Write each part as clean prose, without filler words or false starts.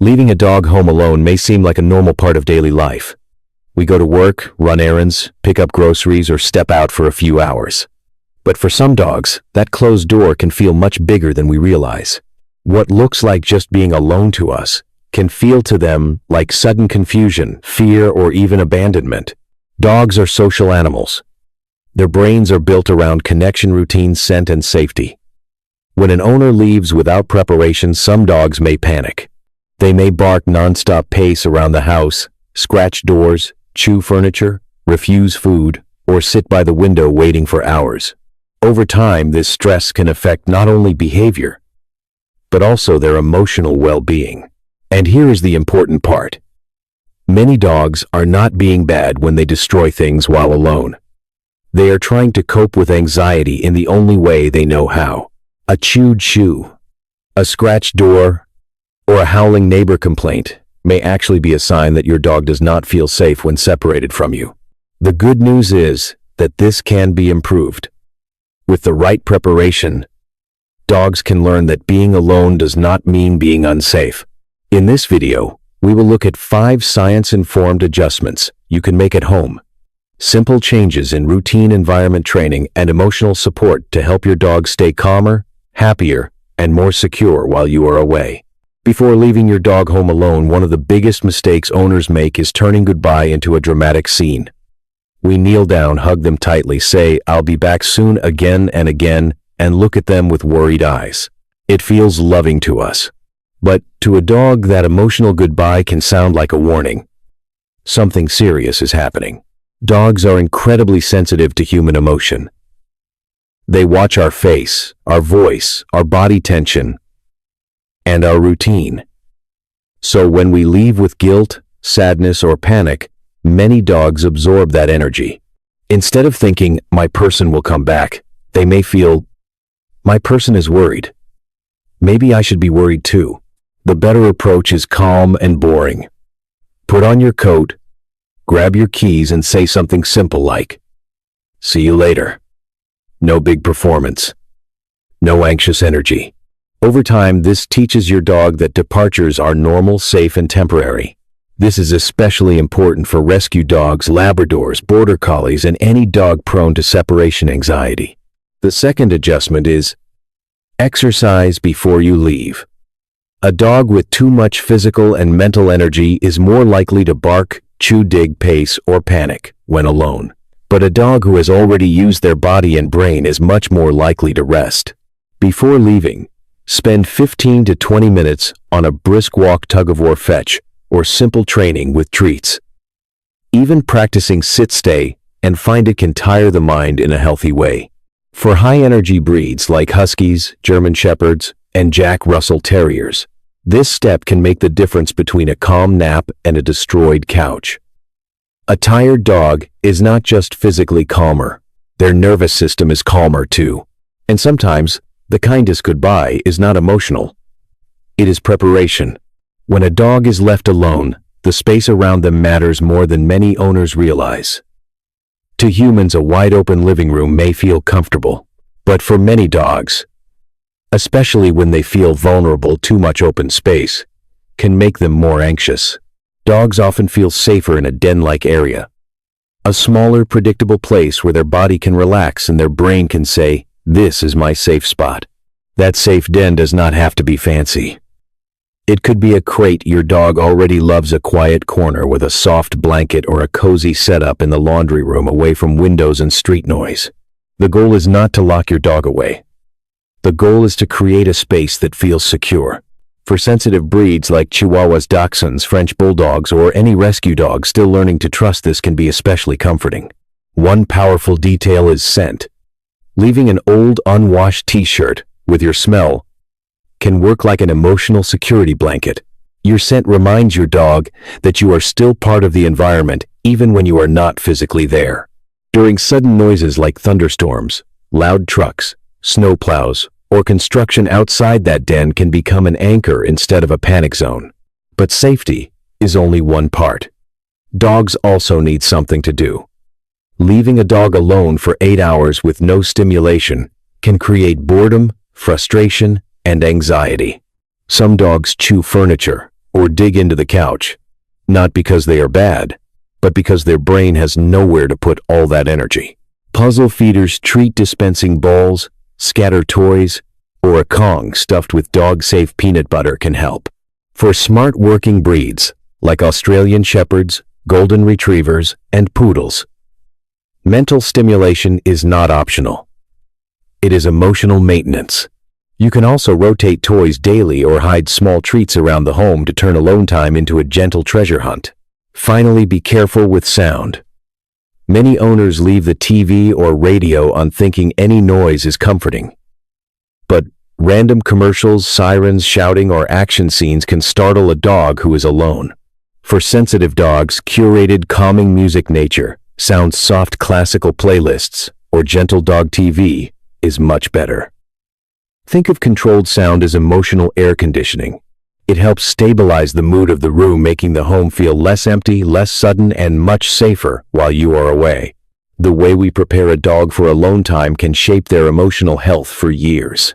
Leaving a dog home alone may seem like a normal part of daily life. We go to work, run errands, pick up groceries, or step out for a few hours. But for some dogs, that closed door can feel much bigger than we realize. What looks like just being alone to us can feel to them like sudden confusion, fear, or even abandonment. Dogs are social animals. Their brains are built around connection, routine, scent, and safety. When an owner leaves without preparation, some dogs may panic. They may bark nonstop pace around the house, scratch doors, chew furniture, refuse food, or sit by the window waiting for hours. Over time, this stress can affect not only behavior, but also their emotional well-being. And here is the important part. Many dogs are not being bad when they destroy things while alone. They are trying to cope with anxiety in the only way they know how. A chewed shoe, a scratched door, or a howling neighbor complaint may actually be a sign that your dog does not feel safe when separated from you. The good news is that this can be improved. With the right preparation, dogs can learn that being alone does not mean being unsafe. In this video, we will look at 5 science-informed adjustments you can make at home. Simple changes in routine environment training and emotional support to help your dog stay calmer, happier, and more secure while you are away. Before leaving your dog home alone, one of the biggest mistakes owners make is turning goodbye into a dramatic scene. We kneel down, hug them tightly, say, "I'll be back soon," again and again, and look at them with worried eyes. It feels loving to us. But to a dog, that emotional goodbye can sound like a warning. Something serious is happening. Dogs are incredibly sensitive to human emotion. They watch our face, our voice, our body tension, and our routine. So when we leave with guilt, sadness, or panic, many dogs absorb that energy. Instead of thinking, "My person will come back," they may feel, "My person is worried. Maybe I should be worried too." The better approach is calm and boring. Put on your coat, grab your keys, and say something simple like, "See you later." No big performance. No anxious energy. Over time, this teaches your dog that departures are normal, safe, and temporary. This is especially important for rescue dogs, Labradors, Border Collies, and any dog prone to separation anxiety. The second adjustment is exercise before you leave. A dog with too much physical and mental energy is more likely to bark, chew, dig, pace, or panic when alone. But a dog who has already used their body and brain is much more likely to rest. Before leaving, spend 15 to 20 minutes on a brisk walk, tug-of-war, fetch, or simple training with treats. Even practicing sit-stay and find it can tire the mind in a healthy way. For high-energy breeds like Huskies, German Shepherds, and Jack Russell Terriers, this step can make the difference between a calm nap and a destroyed couch. A tired dog is not just physically calmer, their nervous system is calmer too. And sometimes, the kindest goodbye is not emotional. It is preparation. When a dog is left alone, the space around them matters more than many owners realize. To humans, a wide-open living room may feel comfortable, but for many dogs, especially when they feel vulnerable, too much open space can make them more anxious. Dogs often feel safer in a den-like area, a smaller, predictable place where their body can relax and their brain can say, "This is my safe spot." That safe den does not have to be fancy. It could be a crate your dog already loves, a quiet corner with a soft blanket, or a cozy setup in the laundry room away from windows and street noise. The goal is not to lock your dog away. The goal is to create a space that feels secure. For sensitive breeds like Chihuahuas, Dachshunds, French Bulldogs, or any rescue dog still learning to trust, this can be especially comforting. One powerful detail is scent. Leaving an old, unwashed t-shirt with your smell can work like an emotional security blanket. Your scent reminds your dog that you are still part of the environment, even when you are not physically there. During sudden noises like thunderstorms, loud trucks, snowplows, or construction, outside that den can become an anchor instead of a panic zone. But safety is only one part. Dogs also need something to do. Leaving a dog alone for 8 hours with no stimulation can create boredom, frustration, and anxiety. Some dogs chew furniture, or dig into the couch, not because they are bad, but because their brain has nowhere to put all that energy. Puzzle feeders, treat dispensing balls, scatter toys, or a Kong stuffed with dog-safe peanut butter can help. For smart working breeds, like Australian Shepherds, Golden Retrievers, and Poodles, mental stimulation is not optional. It is emotional maintenance. You can also rotate toys daily or hide small treats around the home to turn alone time into a gentle treasure hunt. Finally, be careful with sound. Many owners leave the TV or radio on thinking any noise is comforting. But random commercials, sirens, shouting, or action scenes can startle a dog who is alone. For sensitive dogs, curated calming music, nature sounds, soft classical playlists, or gentle dog TV is much better. Think of controlled sound as emotional air conditioning. It helps stabilize the mood of the room, making the home feel less empty, less sudden, and much safer while you are away. The way we prepare a dog for alone time can shape their emotional health for years.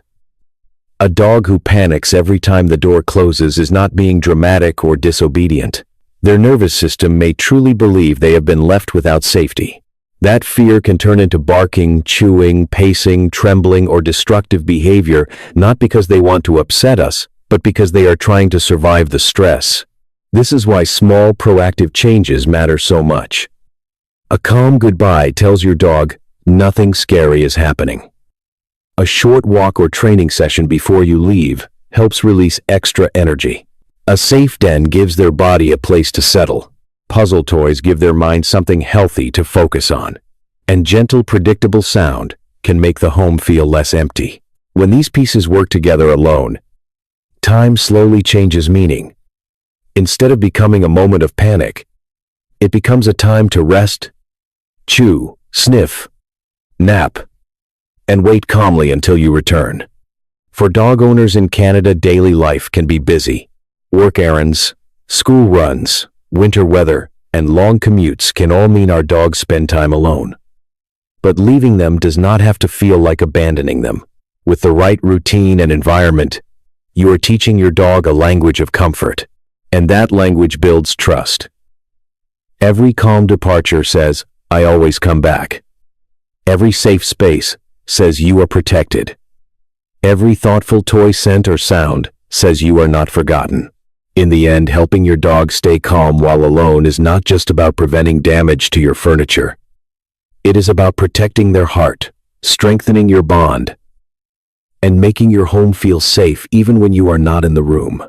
A dog who panics every time the door closes is not being dramatic or disobedient. Their nervous system may truly believe they have been left without safety. That fear can turn into barking, chewing, pacing, trembling, or destructive behavior, not because they want to upset us, but because they are trying to survive the stress. This is why small, proactive changes matter so much. A calm goodbye tells your dog nothing scary is happening. A short walk or training session before you leave helps release extra energy. A safe den gives their body a place to settle. Puzzle toys give their mind something healthy to focus on. And gentle, predictable sound can make the home feel less empty. When these pieces work together alone, time slowly changes meaning. Instead of becoming a moment of panic, it becomes a time to rest, chew, sniff, nap, and wait calmly until you return. For dog owners in Canada, daily life can be busy. Work errands, school runs, winter weather, and long commutes can all mean our dogs spend time alone. But leaving them does not have to feel like abandoning them. With the right routine and environment, you are teaching your dog a language of comfort, and that language builds trust. Every calm departure says, "I always come back." Every safe space says you are protected. Every thoughtful toy, scent, or sound says you are not forgotten. In the end, helping your dog stay calm while alone is not just about preventing damage to your furniture. It is about protecting their heart, strengthening your bond, and making your home feel safe even when you are not in the room.